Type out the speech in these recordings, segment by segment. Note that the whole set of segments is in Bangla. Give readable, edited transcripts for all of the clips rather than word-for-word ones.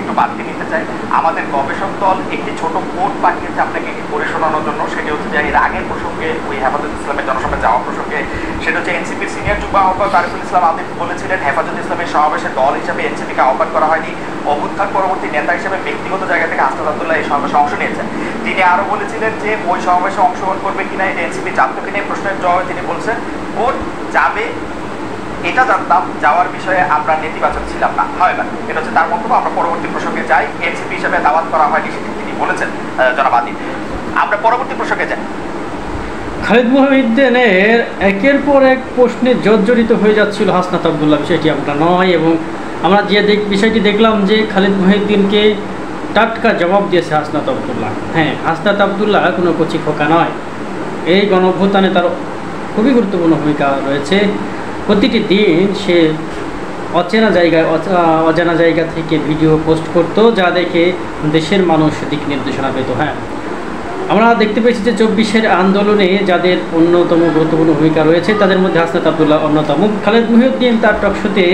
একটু বাড়তি নিতে চাই। আমাদের গবেষক দল একটি ছোট কোড পাঠিয়েছে আপনাকে পড়ে শোনানোর জন্য। সেটি হচ্ছে যে এর আগের প্রসঙ্গে ওই হেফাজত ইসলামের জনসভায় যাওয়া প্রসঙ্গে, সেটা হচ্ছে এনসিপির সিনিয়র যুগ্ম আহ্বায়ক তারিকুল ইসলাম আদিব বলেছিলেন হেফাজত ইসলামের সমাবেশে দল হিসেবে এনসিপিকে আহ্বান করা হয়নি, অভ্যুত্থান পরবর্তী নেতা হিসেবে ব্যক্তিগত জায়গা থেকে হাসনাত আব্দুল্লাহ এই সমাবেশে অংশ নিয়েছেন। তিনি আরও বলেছিলেন যে ওই সমাবেশে অংশগ্রহণ করবে কিনা এটা এনসিপি জানতো কিনা, প্রশ্নের জবাবে তিনি বলছেন ভোট যাবে এটা জানতাম, যাওয়ার বিষয়ে আমরা নেতিবাচক ছিলাম না। হয় না, এটা হচ্ছে তার বক্তব্য। আমরা পরবর্তী প্রসঙ্গে যাই। এনসিপি হিসেবে দাওয়াত করা হয়নি সেটি তিনি বলেছেন জনাব আদিব। আমরা পরবর্তী প্রসঙ্গে যাই। খালিদ মুহিউদ্দিনের একের পর এক প্রশ্নে জর্জরিত হয়ে যাচ্ছিল হাসনাত আব্দুল্লাহ, বিষয়টি আমরা নয়। এবং আমরা যে বিষয়টি দেখলাম যে খালিদ মুহিউদ্দিনকে টাটকা জবাব দিয়েছে হাসনাত আব্দুল্লাহ। হ্যাঁ, হাসনাত আব্দুল্লাহ কোনো কচি খোকা নয়, এই গণঅভ্যুত্থানে তার খুবই গুরুত্বপূর্ণ ভূমিকা রয়েছে। প্রতিটি দিন সে অজানা জায়গা থেকে ভিডিও পোস্ট করতো, যা দেখে দেশের মানুষ দিক নির্দেশনা পেত। হ্যাঁ, আমরা দেখতে পেয়েছি যে 24-এর আন্দোলনে যাদের অন্যতম গুরুত্বপূর্ণ ভূমিকা রয়েছে তাদের মধ্যে হাসনাত আব্দুল্লাহ অন্যতম। খালিদ মুহিউদ্দিন তার টকশোতে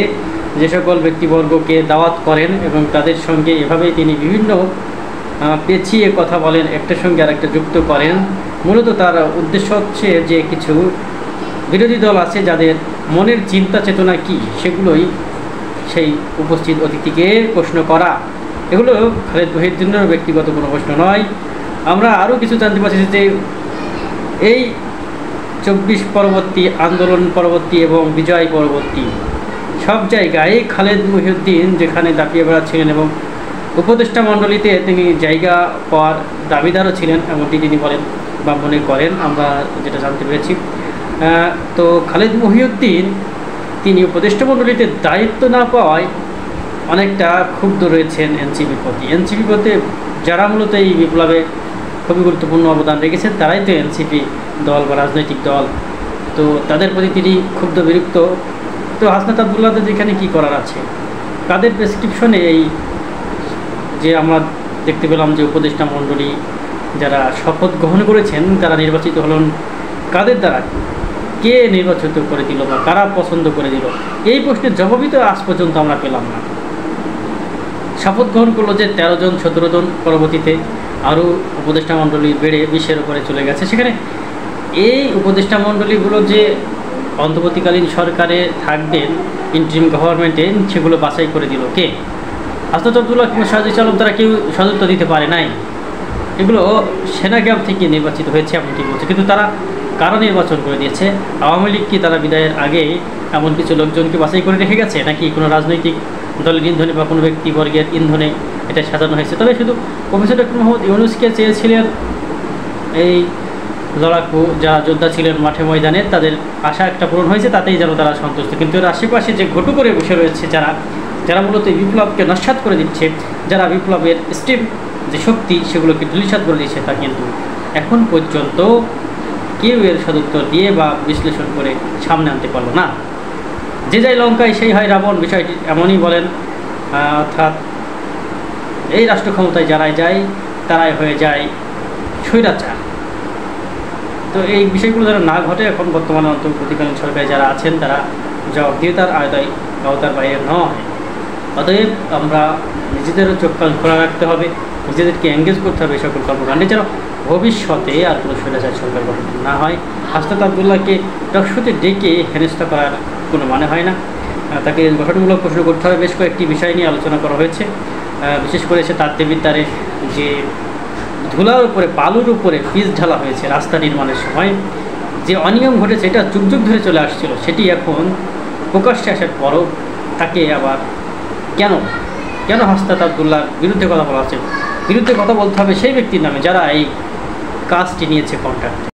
যে সকল ব্যক্তিবর্গকে দাওয়াত করেন এবং তাদের সঙ্গে এভাবেই তিনি বিভিন্ন পেঁচিয়ে কথা বলেন, একটার সঙ্গে আরেকটা যুক্ত করেন। মূলত তার উদ্দেশ্য হচ্ছে যে কিছু বিরোধী দল আছে যাদের মনের চিন্তা চেতনা কী সেগুলোই সেই উপস্থিত অতিথিকে প্রশ্ন করা। এগুলো খালিদ মুহিউদ্দিনের ব্যক্তিগত কোনো প্রশ্ন নয়। আমরা আরও কিছু জানতে পারছি যে এই 24 পরবর্তী, আন্দোলন পরবর্তী এবং বিজয় পরবর্তী সব জায়গায় খালিদ মুহিউদ্দিন যেখানে দাপিয়ে বেড়াচ্ছিলেন এবং উপদেষ্টা মণ্ডলীতে তিনি জায়গা পাওয়ার দাবিদারও ছিলেন, এমনটি তিনি বলেন বা মনে করেন, আমরা যেটা জানতে পেরেছি। তো খালিদ মুহিউদ্দিন তিনি উপদেষ্টা মণ্ডলীতে দায়িত্ব না পাওয়ায় অনেকটা ক্ষুব্ধ রয়েছেন এনসিপির প্রতি। এনসিপি প্রতি যারা মূলত এই বিপ্লবে খুবই গুরুত্বপূর্ণ অবদান রেখেছেন তারাই তো এনসিপি দল বা রাজনৈতিক দল, তো তাদের প্রতি তিনি ক্ষুব্ধ বিরক্ত। তো হাসনাত আব্দুল্লাহদের যেখানে কী করার আছে, তাদের প্রেসক্রিপশনে এই যে আমরা দেখতে পেলাম যে উপদেষ্টা মণ্ডলী যারা শপথ গ্রহণ করেছেন তারা নির্বাচিত হলেন কাদের দ্বারা, কে নির্বাচিত করে দিল বা কারা পছন্দ করে দিল, এই প্রশ্নের জবাবই তো আজ পর্যন্ত আমরা পেলাম না। শপথ গ্রহণ করলো যে 13 জন 17 জন, পরবর্তীতে আরও উপদেষ্টা মণ্ডলী বেড়ে 20-এর উপরে চলে গেছে। সেখানে এই উপদেষ্টা মণ্ডলীগুলো যে অন্তর্বর্তীকালীন সরকারে থাকবেন, ইন্টারিম গভর্নমেন্টে, সেগুলো বাছাই করে দিল কে? হাসনাত আব্দুল্লাহ কিংবা সাজিদ আলম, তারা কেউ সদস্য দিতে পারে নাই। এগুলো সেনা ক্যাম্প থেকে নির্বাচিত হয়েছে এমনটি বলছে, কিন্তু তারা কারা নির্বাচন করে দিয়েছে? আওয়ামী লীগ কি তারা বিদায়ের আগে এমন কিছু লোকজনকে বাছাই করে রেখে গেছে, নাকি কোনো রাজনৈতিক দলের ইন্ধনে বা কোনো ব্যক্তিবর্গের ইন্ধনে এটা সাজানো হয়েছে? তবে শুধু প্রফেসর ডক্টর মোহাম্মদ ইউনূসকে চেয়েছিলেন এই লড়াকু যারা যোদ্ধা ছিলেন মাঠে ময়দানে, তাদের আশা একটা পূরণ হয়েছে, তাতেই যেন তারা সন্তুষ্ট। কিন্তু এর আশেপাশে যে ঘটু করে বসে রয়েছে যারা মূলত এই বিপ্লবকে নস্যাৎ করে দিচ্ছে, যারা বিপ্লবের স্টিম যে শক্তি সেগুলোকে ধূলিসাৎ করে দিচ্ছে, তা কিন্তু এখন পর্যন্ত কেউ এর সদুত্তর দিয়ে বা বিশ্লেষণ করে সামনে আনতে পারলো না। যে যায় লঙ্কায় সেই হয় রাবণ, বিষয়টি এমনই বলেন। অর্থাৎ এই রাষ্ট্র ক্ষমতায় যারাই যায় তারাই হয়ে যায় স্বৈরাচার। তো এই বিষয়গুলো যেন না ঘটে, এখন বর্তমানে অন্তর্বর্তীকালীন সরকারে যারা আছেন তারা জবাবদিহিতার আওতার বাইরে নয়। অতএব আমরা নিজেদেরও চোখ কান খোলা রাখতে হবে, নিজেদেরকে এঙ্গেজ করতে হবে সকল কর্মকাণ্ডে, যেন ভবিষ্যতে আর কোনো স্বৈরাচার সরকার গঠন না হয়। হাসনাত আব্দুল্লাহকে টকশোতে ডেকে হেনস্থা করার কোনো মানে হয় না। তাকে গঠনমূলক প্রশ্ন করতে হবে। বেশ কয়েকটি বিষয় নিয়ে আলোচনা করা হয়েছে, বিশেষ করে সে তাত্ত্বিকবিদ্যারে যে ধুলার উপরে, বালুর উপরে পিচ ঢালা হয়েছে রাস্তা নির্মাণের সময়, যে অনিয়ম ঘটেছে এটা যুগ যুগ ধরে চলে আসছিল, সেটি এখন প্রকাশ্যে আসার পরও তাকে আবার কেন হাসনাত আব্দুল্লাহর বিরুদ্ধে কথা বলা হচ্ছে? বিরুদ্ধে কথা বলতে হবে সেই ব্যক্তির নামে যারা এই কাজটি নিয়েছে কন্ট্রাক্ট।